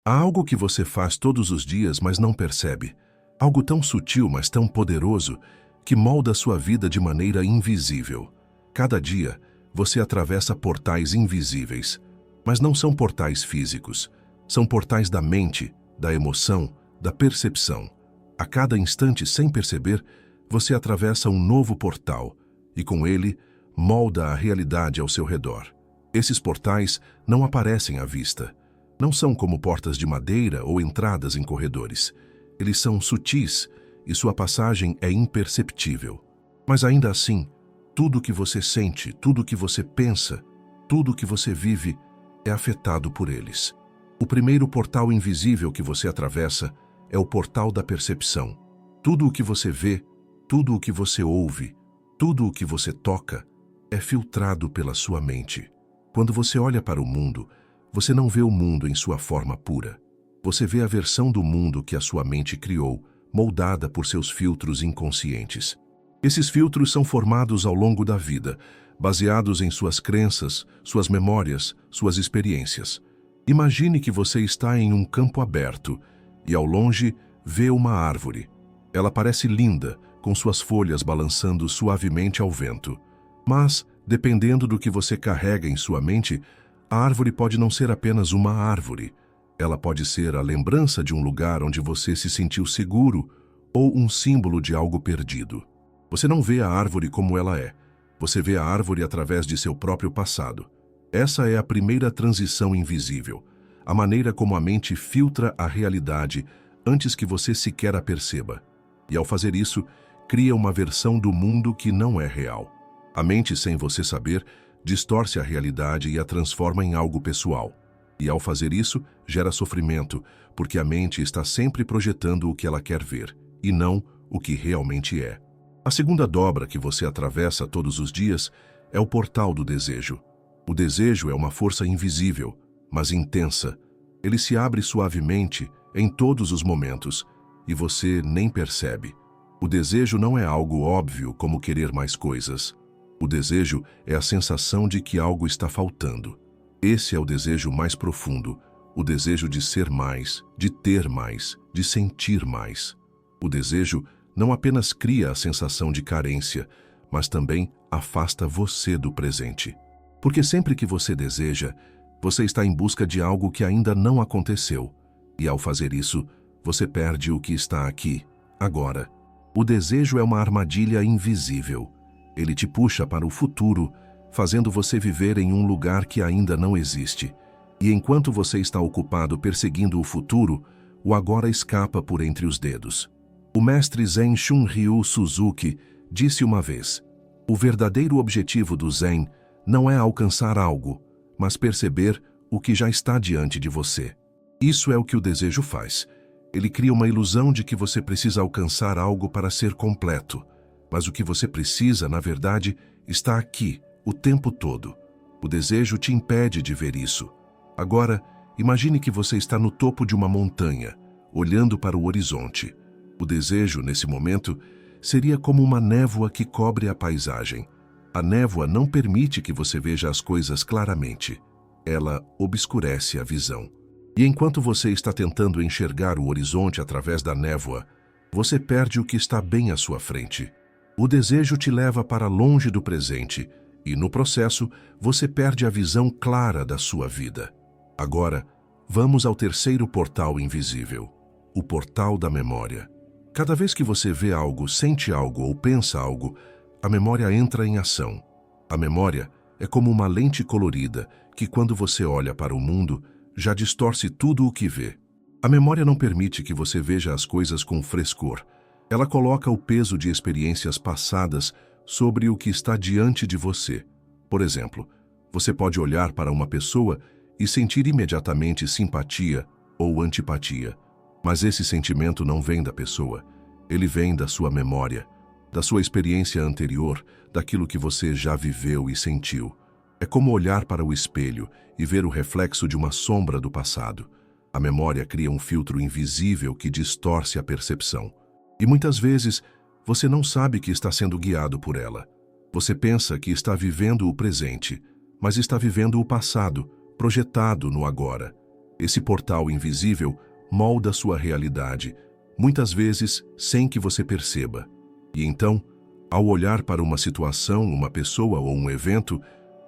Há algo que você faz todos os dias, mas não percebe. Algo tão sutil, mas tão poderoso, que molda sua vida de maneira invisível. Cada dia, você atravessa portais invisíveis. Mas não são portais físicos. São portais da mente, da emoção, da percepção. A cada instante, sem perceber, você atravessa um novo portal e, com ele, molda a realidade ao seu redor. Esses portais não aparecem à vista. Não são como portas de madeira ou entradas em corredores. Eles são sutis e sua passagem é imperceptível. Mas ainda assim, tudo o que você sente, tudo o que você pensa, tudo o que você vive é afetado por eles. O primeiro portal invisível que você atravessa é o portal da percepção. Tudo o que você vê, tudo o que você ouve, tudo o que você toca é filtrado pela sua mente. Quando você olha para o mundo, você não vê o mundo em sua forma pura. Você vê a versão do mundo que a sua mente criou, moldada por seus filtros inconscientes. Esses filtros são formados ao longo da vida, baseados em suas crenças, suas memórias, suas experiências. Imagine que você está em um campo aberto e, ao longe, vê uma árvore. Ela parece linda, com suas folhas balançando suavemente ao vento. Mas, dependendo do que você carrega em sua mente, a árvore pode não ser apenas uma árvore. Ela pode ser a lembrança de um lugar onde você se sentiu seguro ou um símbolo de algo perdido. Você não vê a árvore como ela é. Você vê a árvore através de seu próprio passado. Essa é a primeira transição invisível, a maneira como a mente filtra a realidade antes que você sequer a perceba. E ao fazer isso, cria uma versão do mundo que não é real. A mente, sem você saber, distorce a realidade e a transforma em algo pessoal. E ao fazer isso, gera sofrimento, porque a mente está sempre projetando o que ela quer ver, e não o que realmente é. A segunda dobra que você atravessa todos os dias é o portal do desejo. O desejo é uma força invisível, mas intensa. Ele se abre suavemente em todos os momentos, e você nem percebe. O desejo não é algo óbvio como querer mais coisas. O desejo é a sensação de que algo está faltando. Esse é o desejo mais profundo, o desejo de ser mais, de ter mais, de sentir mais. O desejo não apenas cria a sensação de carência, mas também afasta você do presente. Porque sempre que você deseja, você está em busca de algo que ainda não aconteceu. E ao fazer isso, você perde o que está aqui, agora. O desejo é uma armadilha invisível. Ele te puxa para o futuro, fazendo você viver em um lugar que ainda não existe. E enquanto você está ocupado perseguindo o futuro, o agora escapa por entre os dedos. O mestre Zen Shunryu Suzuki disse uma vez: o verdadeiro objetivo do Zen não é alcançar algo, mas perceber o que já está diante de você. Isso é o que o desejo faz. Ele cria uma ilusão de que você precisa alcançar algo para ser completo. Mas o que você precisa, na verdade, está aqui, o tempo todo. O desejo te impede de ver isso. Agora, imagine que você está no topo de uma montanha, olhando para o horizonte. O desejo, nesse momento, seria como uma névoa que cobre a paisagem. A névoa não permite que você veja as coisas claramente. Ela obscurece a visão. E enquanto você está tentando enxergar o horizonte através da névoa, você perde o que está bem à sua frente. O desejo te leva para longe do presente e, no processo, você perde a visão clara da sua vida. Agora, vamos ao terceiro portal invisível, o portal da memória. Cada vez que você vê algo, sente algo ou pensa algo, a memória entra em ação. A memória é como uma lente colorida que, quando você olha para o mundo, já distorce tudo o que vê. A memória não permite que você veja as coisas com frescor. Ela coloca o peso de experiências passadas sobre o que está diante de você. Por exemplo, você pode olhar para uma pessoa e sentir imediatamente simpatia ou antipatia. Mas esse sentimento não vem da pessoa. Ele vem da sua memória, da sua experiência anterior, daquilo que você já viveu e sentiu. É como olhar para o espelho e ver o reflexo de uma sombra do passado. A memória cria um filtro invisível que distorce a percepção. E muitas vezes, você não sabe que está sendo guiado por ela. Você pensa que está vivendo o presente, mas está vivendo o passado, projetado no agora. Esse portal invisível molda sua realidade, muitas vezes sem que você perceba. E então, ao olhar para uma situação, uma pessoa ou um evento,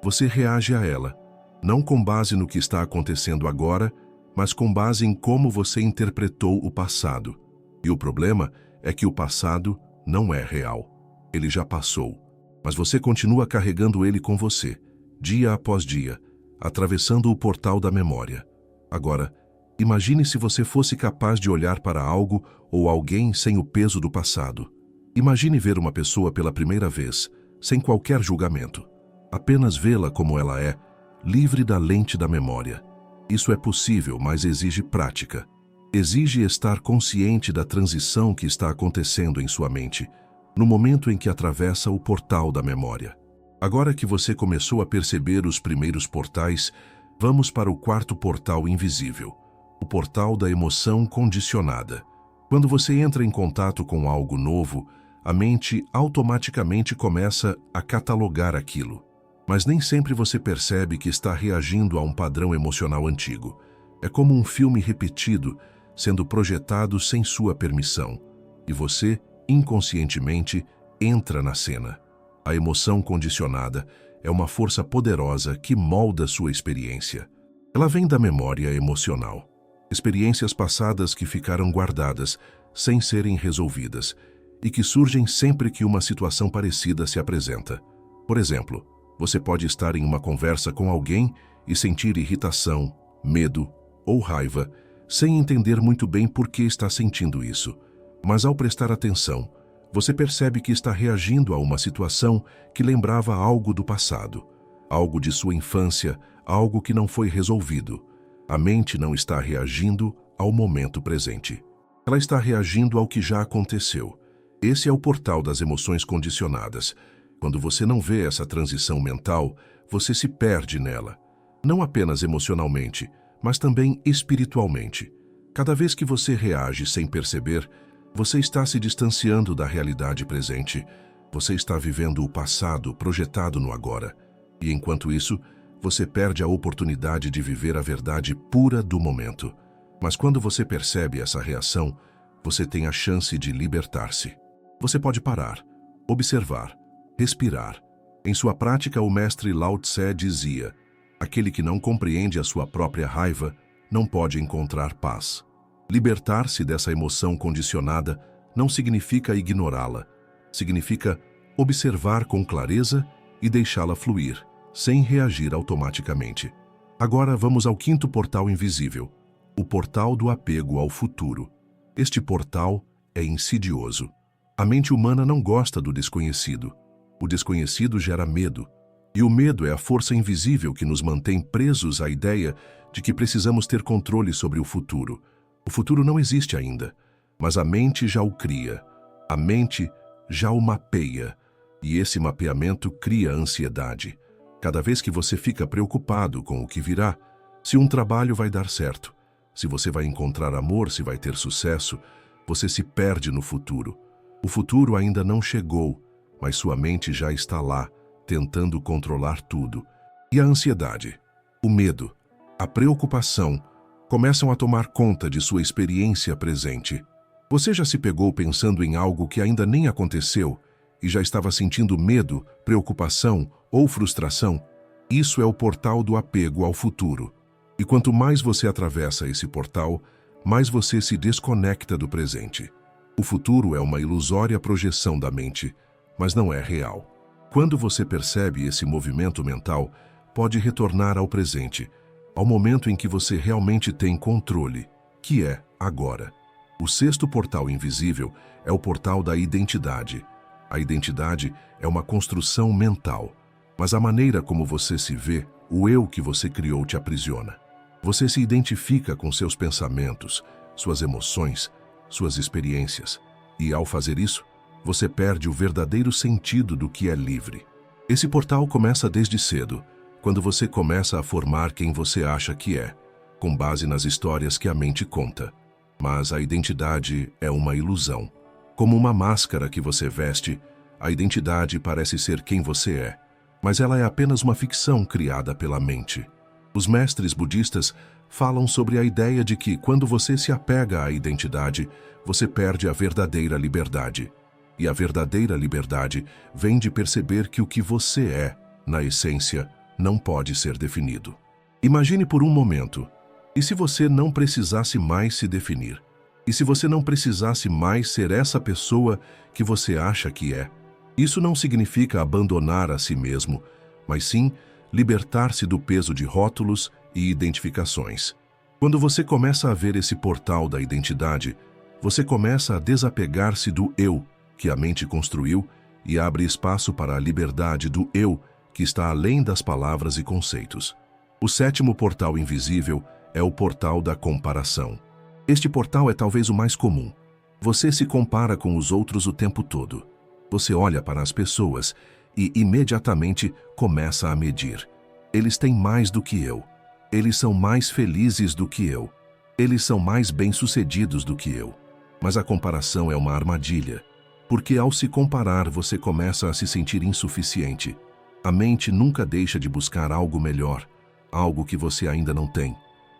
você reage a ela, não com base no que está acontecendo agora, mas com base em como você interpretou o passado. E o problema é que o passado não é real. Ele já passou, mas você continua carregando ele com você, dia após dia, atravessando o portal da memória. Agora, imagine se você fosse capaz de olhar para algo ou alguém sem o peso do passado. Imagine ver uma pessoa pela primeira vez, sem qualquer julgamento. Apenas vê-la como ela é, livre da lente da memória. Isso é possível, mas exige prática. Exige estar consciente da transição que está acontecendo em sua mente, no momento em que atravessa o portal da memória. Agora que você começou a perceber os primeiros portais, vamos para o quarto portal invisível, o portal da emoção condicionada. Quando você entra em contato com algo novo, a mente automaticamente começa a catalogar aquilo. Mas nem sempre você percebe que está reagindo a um padrão emocional antigo. É como um filme repetido, sendo projetado sem sua permissão. E você, inconscientemente, entra na cena. A emoção condicionada é uma força poderosa que molda sua experiência. Ela vem da memória emocional. Experiências passadas que ficaram guardadas, sem serem resolvidas, e que surgem sempre que uma situação parecida se apresenta. Por exemplo, você pode estar em uma conversa com alguém e sentir irritação, medo ou raiva, sem entender muito bem por que está sentindo isso. Mas ao prestar atenção, você percebe que está reagindo a uma situação que lembrava algo do passado, algo de sua infância, algo que não foi resolvido. A mente não está reagindo ao momento presente. Ela está reagindo ao que já aconteceu. Esse é o portal das emoções condicionadas. Quando você não vê essa transição mental, você se perde nela. Não apenas emocionalmente, mas também espiritualmente. Cada vez que você reage sem perceber, você está se distanciando da realidade presente. Você está vivendo o passado projetado no agora. E enquanto isso, você perde a oportunidade de viver a verdade pura do momento. Mas quando você percebe essa reação, você tem a chance de libertar-se. Você pode parar, observar, respirar. Em sua prática, o mestre Lao Tse dizia: aquele que não compreende a sua própria raiva não pode encontrar paz. Libertar-se dessa emoção condicionada não significa ignorá-la. Significa observar com clareza e deixá-la fluir, sem reagir automaticamente. Agora vamos ao quinto portal invisível, o portal do apego ao futuro. Este portal é insidioso. A mente humana não gosta do desconhecido. O desconhecido gera medo. E o medo é a força invisível que nos mantém presos à ideia de que precisamos ter controle sobre o futuro. O futuro não existe ainda, mas a mente já o cria. A mente já o mapeia. E esse mapeamento cria ansiedade. Cada vez que você fica preocupado com o que virá, se um trabalho vai dar certo, se você vai encontrar amor, se vai ter sucesso, você se perde no futuro. O futuro ainda não chegou, mas sua mente já está lá, tentando controlar tudo. E a ansiedade, o medo, a preocupação começam a tomar conta de sua experiência presente. Você já se pegou pensando em algo que ainda nem aconteceu e já estava sentindo medo, preocupação ou frustração? Isso é o portal do apego ao futuro. E quanto mais você atravessa esse portal, mais você se desconecta do presente. O futuro é uma ilusória projeção da mente, mas não é real. Quando você percebe esse movimento mental, pode retornar ao presente, ao momento em que você realmente tem controle, que é agora. O sexto portal invisível é o portal da identidade. A identidade é uma construção mental, mas a maneira como você se vê, o eu que você criou te aprisiona. Você se identifica com seus pensamentos, suas emoções, suas experiências, e ao fazer isso, você perde o verdadeiro sentido do que é livre. Esse portal começa desde cedo, quando você começa a formar quem você acha que é, com base nas histórias que a mente conta. Mas a identidade é uma ilusão. Como uma máscara que você veste, a identidade parece ser quem você é, mas ela é apenas uma ficção criada pela mente. Os mestres budistas falam sobre a ideia de que, quando você se apega à identidade, você perde a verdadeira liberdade. E a verdadeira liberdade vem de perceber que o que você é, na essência, não pode ser definido. Imagine por um momento, e se você não precisasse mais se definir? E se você não precisasse mais ser essa pessoa que você acha que é? Isso não significa abandonar a si mesmo, mas sim libertar-se do peso de rótulos e identificações. Quando você começa a ver esse portal da identidade, você começa a desapegar-se do eu que a mente construiu e abre espaço para a liberdade do eu que está além das palavras e conceitos. O sétimo portal invisível é o portal da comparação. Este portal é talvez o mais comum. Você se compara com os outros o tempo todo. Você olha para as pessoas e imediatamente começa a medir. Eles têm mais do que eu. Eles são mais felizes do que eu. Eles são mais bem-sucedidos do que eu. Mas a comparação é uma armadilha, porque ao se comparar você começa a se sentir insuficiente. A mente nunca deixa de buscar algo melhor, algo que você ainda não tem,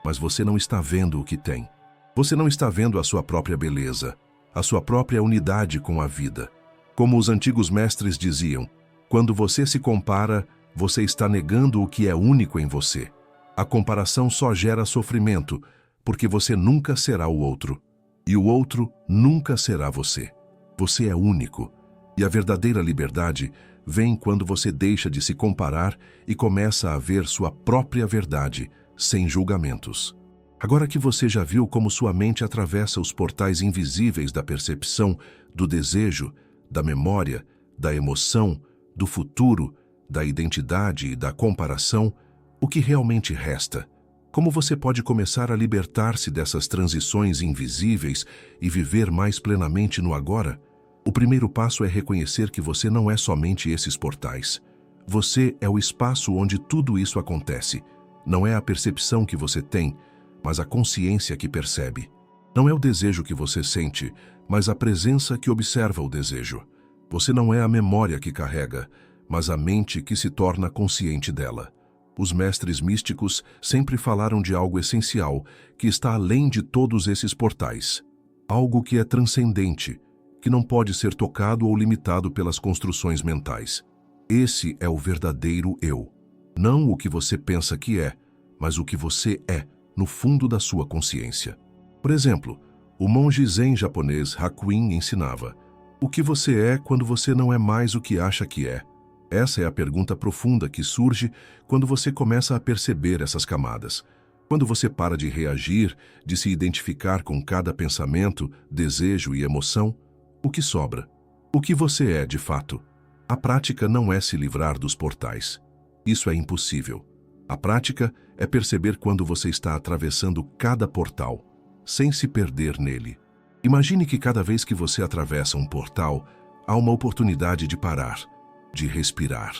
mas você não está vendo o que tem. Você não está vendo a sua própria beleza, a sua própria unidade com a vida. Como os antigos mestres diziam, quando você se compara, você está negando o que é único em você. A comparação só gera sofrimento, porque você nunca será o outro, e o outro nunca será você. Você é único, e a verdadeira liberdade vem quando você deixa de se comparar e começa a ver sua própria verdade, sem julgamentos. Agora que você já viu como sua mente atravessa os portais invisíveis da percepção, do desejo, da memória, da emoção, do futuro, da identidade e da comparação, o que realmente resta? Como você pode começar a libertar-se dessas transições invisíveis e viver mais plenamente no agora? O primeiro passo é reconhecer que você não é somente esses portais. Você é o espaço onde tudo isso acontece. Não é a percepção que você tem, mas a consciência que percebe. Não é o desejo que você sente, mas a presença que observa o desejo. Você não é a memória que carrega, mas a mente que se torna consciente dela. Os mestres místicos sempre falaram de algo essencial, que está além de todos esses portais. Algo que é transcendente, que não pode ser tocado ou limitado pelas construções mentais. Esse é o verdadeiro eu. Não o que você pensa que é, mas o que você é, no fundo da sua consciência. Por exemplo, o monge zen japonês Hakuin ensinava: o que você é quando você não é mais o que acha que é? Essa é a pergunta profunda que surge quando você começa a perceber essas camadas. Quando você para de reagir, de se identificar com cada pensamento, desejo e emoção, o que sobra? O que você é de fato? A prática não é se livrar dos portais. Isso é impossível. A prática é perceber quando você está atravessando cada portal, sem se perder nele. Imagine que cada vez que você atravessa um portal, há uma oportunidade de parar, de respirar,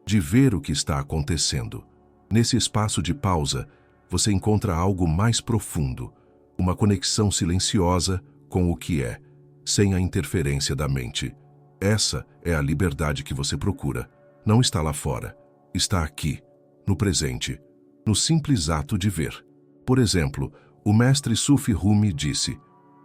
de ver o que está acontecendo. Nesse espaço de pausa, você encontra algo mais profundo, uma conexão silenciosa com o que é, sem a interferência da mente. Essa é a liberdade que você procura. Não está lá fora, está aqui, no presente, no simples ato de ver. Por exemplo, o mestre Sufi Rumi disse: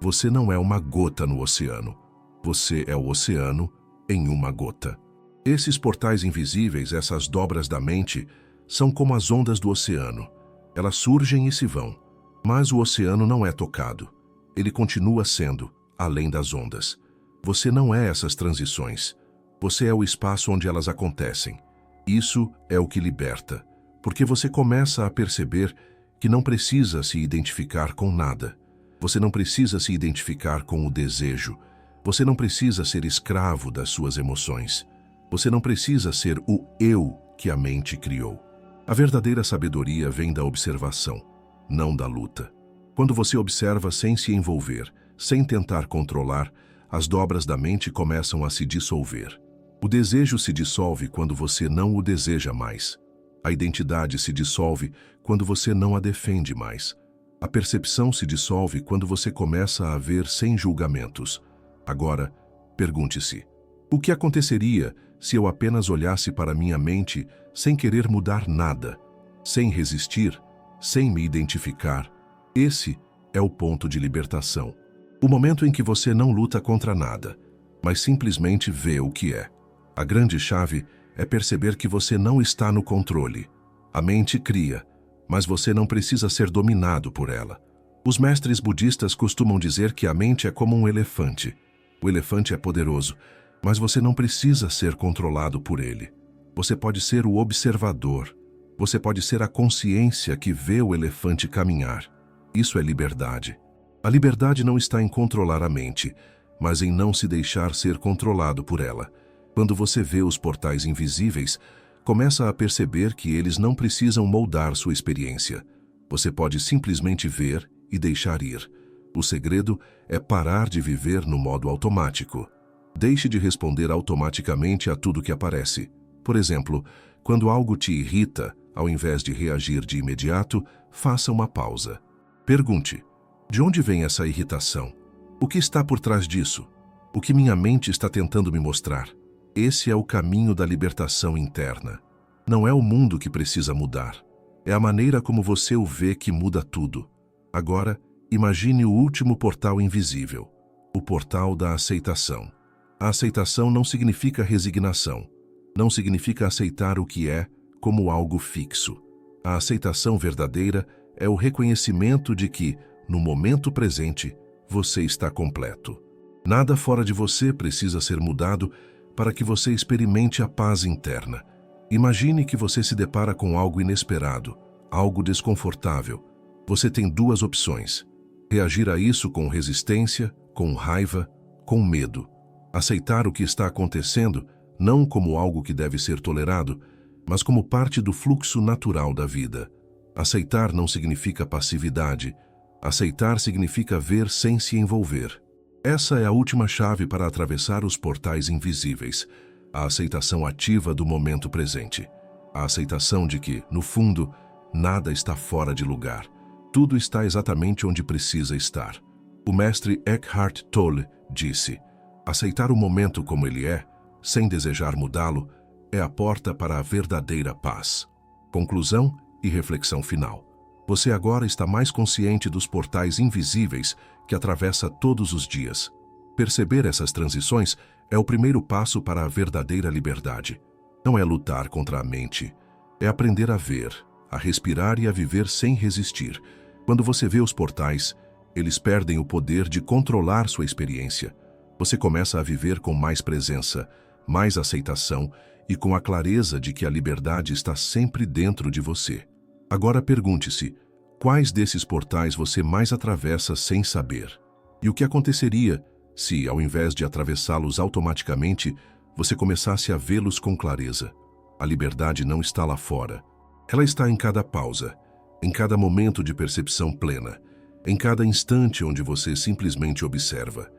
você não é uma gota no oceano, você é o oceano em uma gota. Esses portais invisíveis, essas dobras da mente, são como as ondas do oceano. Elas surgem e se vão, mas o oceano não é tocado. Ele continua sendo, além das ondas. Você não é essas transições. Você é o espaço onde elas acontecem. Isso é o que liberta, porque você começa a perceber que não precisa se identificar com nada. Você não precisa se identificar com o desejo. Você não precisa ser escravo das suas emoções. Você não precisa ser o eu que a mente criou. A verdadeira sabedoria vem da observação, não da luta. Quando você observa sem se envolver, sem tentar controlar, as dobras da mente começam a se dissolver. O desejo se dissolve quando você não o deseja mais. A identidade se dissolve quando você não a defende mais. A percepção se dissolve quando você começa a ver sem julgamentos. Agora, pergunte-se: o que aconteceria se eu apenas olhasse para minha mente sem querer mudar nada? sem resistir, sem me identificar. Esse é o ponto de libertação. O momento em que você não luta contra nada, mas simplesmente vê o que é. A grande chave é perceber que você não está no controle. A mente cria, mas você não precisa ser dominado por ela. Os mestres budistas costumam dizer que a mente é como um elefante. O elefante é poderoso, mas você não precisa ser controlado por ele. Você pode ser o observador. Você pode ser a consciência que vê o elefante caminhar. Isso é liberdade. A liberdade não está em controlar a mente, mas em não se deixar ser controlado por ela. Quando você vê os portais invisíveis, começa a perceber que eles não precisam moldar sua experiência. Você pode simplesmente ver e deixar ir. O segredo é parar de viver no modo automático. Deixe de responder automaticamente a tudo que aparece. Por exemplo, quando algo te irrita, ao invés de reagir de imediato, faça uma pausa. Pergunte: de onde vem essa irritação? O que está por trás disso? O que minha mente está tentando me mostrar? Esse é o caminho da libertação interna. Não é o mundo que precisa mudar. É a maneira como você o vê que muda tudo. Agora, imagine o último portal invisível, o portal da aceitação. A aceitação não significa resignação. Não significa aceitar o que é como algo fixo. A aceitação verdadeira é o reconhecimento de que, no momento presente, você está completo. Nada fora de você precisa ser mudado para que você experimente a paz interna. Imagine que você se depara com algo inesperado, algo desconfortável. Você tem duas opções: reagir a isso com resistência, com raiva, com medo. Aceitar o que está acontecendo não como algo que deve ser tolerado, mas como parte do fluxo natural da vida. Aceitar não significa passividade. Aceitar significa ver sem se envolver. Essa é a última chave para atravessar os portais invisíveis. A aceitação ativa do momento presente. A aceitação de que, no fundo, nada está fora de lugar. Tudo está exatamente onde precisa estar. O mestre Eckhart Tolle disse: aceitar o momento como ele é, sem desejar mudá-lo, é a porta para a verdadeira paz. Conclusão e reflexão final. Você agora está mais consciente dos portais invisíveis que atravessa todos os dias. Perceber essas transições é o primeiro passo para a verdadeira liberdade. Não é lutar contra a mente, é aprender a ver, a respirar e a viver sem resistir. Quando você vê os portais, eles perdem o poder de controlar sua experiência. Você começa a viver com mais presença, mais aceitação e com a clareza de que a liberdade está sempre dentro de você. Agora pergunte-se: quais desses portais você mais atravessa sem saber? E o que aconteceria se, ao invés de atravessá-los automaticamente, você começasse a vê-los com clareza? A liberdade não está lá fora. Ela está em cada pausa, em cada momento de percepção plena, em cada instante onde você simplesmente observa.